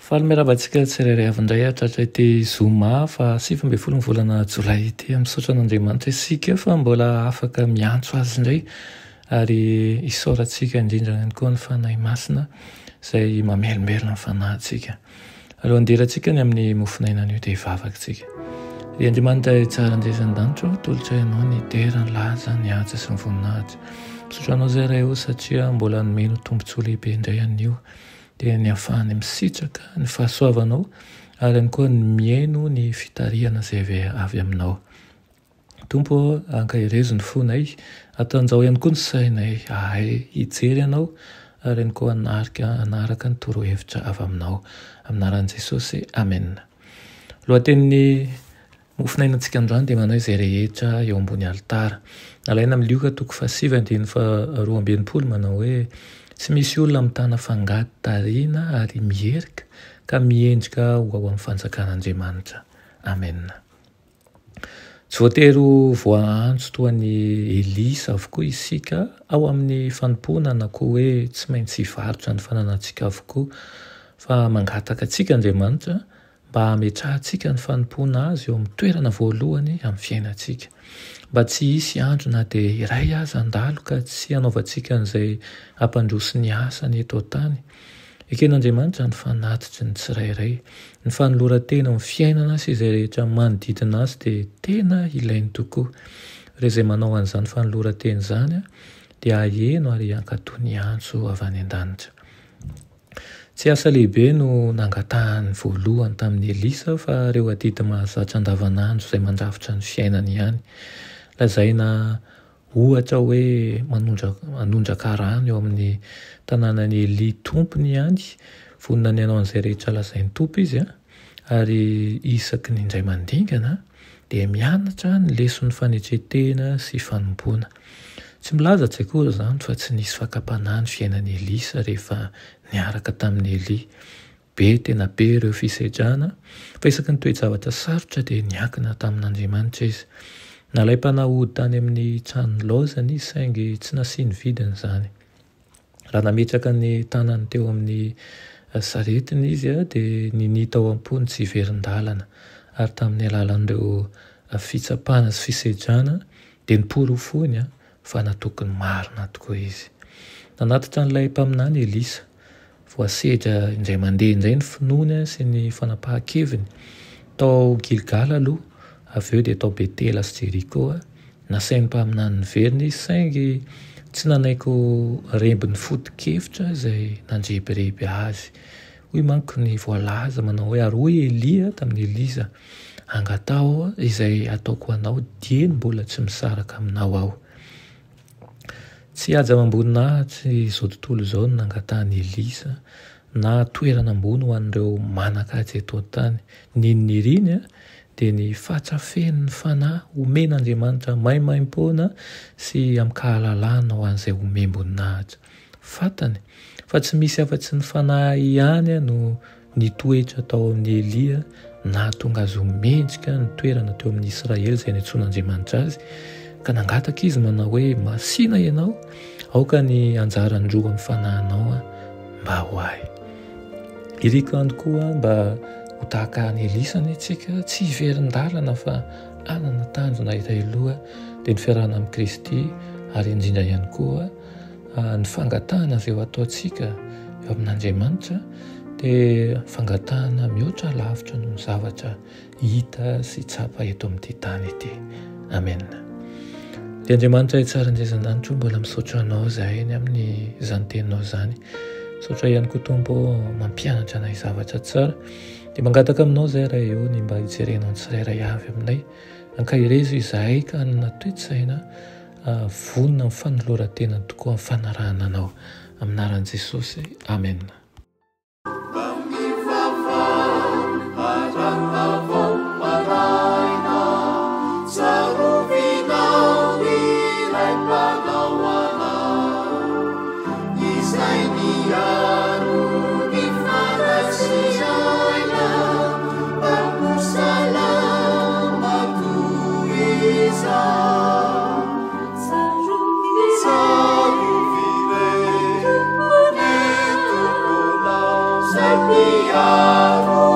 Fahameravatsika tsirairay avy-indray atratra ity zoma fa 7 volana jolay ity misaotra an'Andriamanitra isika fa mbola afaka miantso azy indray ary isaorantsika indrindra ihany koa ny fanahy masina izay mamelombelona ny fanahintsika. Alohan'ny derantsika ny amin'ny mofinainan'io dia hivavakantsika. Ry Andriamanitra tsara andraisan-danitra tolotra ianao ny dera ny laza ny asa sy ny voninahitra. Misaotra anao izay iray eo satria mbola nomeno tombontsoa lehibe indray an'io dia ny ahafahany misitraka ny fahasoavanao ary ihany koa ny miaino ny fitarihana izay avy aminao. Tompo ankahirezo ny fonay, ataon'izao ihany koa ny sainay ahay hijery ianao ary ihany koa anaraka ny torohevitra avy aminao. Aminaran'i Jesosy, amen. Lohatenin'ny mofinainantsika androany dia manao izay rehetra eo ambony alitara. Nalaina amin'ny Lioka 7:22 manao hoe tsy misy olona mitana fangady tariana ary mierika ka miendrika ho ao amin'ny fanjakan'Andriamanitra. Amen. Tsy voatery voaantso toa ny Elisa avokoa isika ao amin'ny fanompoana na koa hoe tsy maintsy hivarotra ny fananantsika avokoa fa mangataka antsika Andriamanitra mba hametrahantsika ny fanompoana azy eo amin'ny toerana voalohany amin'ny fiainantsika. Mba tsy hisy andro na dia iray aza andalo ka tsy hanaovantsika an'izay hampandroso ny asany eto an-tany. Eken'Andriamanitra ny fanatitry ny tsirairay, ny fanoloran-tena amin'ny fiainana sy izay rehetra manodidina azy dia tena ilainy tokoa. Ireo izay manao an'izany fanoloran-tena izany dia aheno ary hankatoy ny antso avy any an-danitra. Tsy asa lehibe no nangatahany voalohany tamin'ny Elisa fa ireo adidy mahazatra andavanandro izay mandrafitra ny fiainany ihany. Lazaina ohatra hoe manondraka rano eo amin'ny tanànan'i Eli tompony ihany, vonona ny hanao an'izay rehetra lazainy tompo izy ary isaky ny indray mandingana dia mianatra ny leson'ny fanetretena sy fanompoana. Tsy milaza tsy akory izany fa tsy nisy fakapanahy ny fiainan'i Elisa rehefa niaraka tamin'ny Eli. Tena be ireo fisedrana fa isaky ny toe-javatra sarotra dia niankina tamin'Andriamanitra izy. Nalaim-panahody tany amin'ny tranony laozany izy saingy tsy nasiany vidiny izany. Raha nametraka ny tanany teo amin'ny saretiny izy dia ninita ao am-pony tsy hiverin-dalana ary tamin'ny alalan'ireo fitsapana sy fisedrana dia nipory ho fony fa natokony marina tokoa izy. Nanatitra n'ilay mpaminany Elisa. Voasedra indray mandeha indray ny finoany sy ny fanapahan-keviny. Tao Gilgala aloha, avy eo dia tao Betela sy Jeriko. Nasain'ny mpaminany niverina izy saingy tsy nanaiko rembiny foto-kevitra izay nandrebireby azy. Hoy manko ny voalaza manao hoe ary hoy Elia tamin'ny Elisa, angatao izay ataoko anao dieny mbola tsy misaraka aminao aho. Tsy haja amboninahy izao tontolo izao no nangatahany Elisa na toerana ambony ho an'ireo manan-kaja eto an-tany. Niniriny dia ny fahatrafen'ny fanahy omen'Andriamanitra maimaim-poana sy amin'ny kahalalana ho an'izay omem-boninahitra. Fantany fa tsy misy afa-tsy ny fanahy ihany no nitoetra tao amin'ny Elia na tonga azy mendrika ny toerana teo amin'ny Israely izay niantsoan'Andriamanitra azy. Ka nangataka izy manao hoe masina ianao, aoka ny anjara ndroa amin'ny fanahinao mba ho ahy. Iriko ihany koa mba ho tahaka ny Elisa antsika tsy hiverin-dalana fa anana tanjona iray-loha dia ny fiarahana amin'ny Kristy ary indrindra ihany koa ny fangatahana izay ho ataontsika eo amin'Andriamanitra dia fangatahana mihoatra lavitra noho ny zavatra hita sy tsapa eto amin'ity tany ity. Amen. Dia Andriamanitra tsara andraisan-danitra mbola misaotra anao izahay eny amin'ny izany teninao izany. Misaotra ihany koa Tompo mampianatra anay zavatra tsara. Dia mangataka aminao izahay raha eo ny mba hijerenao ny tsirairay avy aminay. Ankahirezo izahay ka hanana toe-tsaina vonona amin'ny fanoloran-tena tokoa amin'ny fanarahana anao. Aminaran'i Jesosy, amen. Salam miaro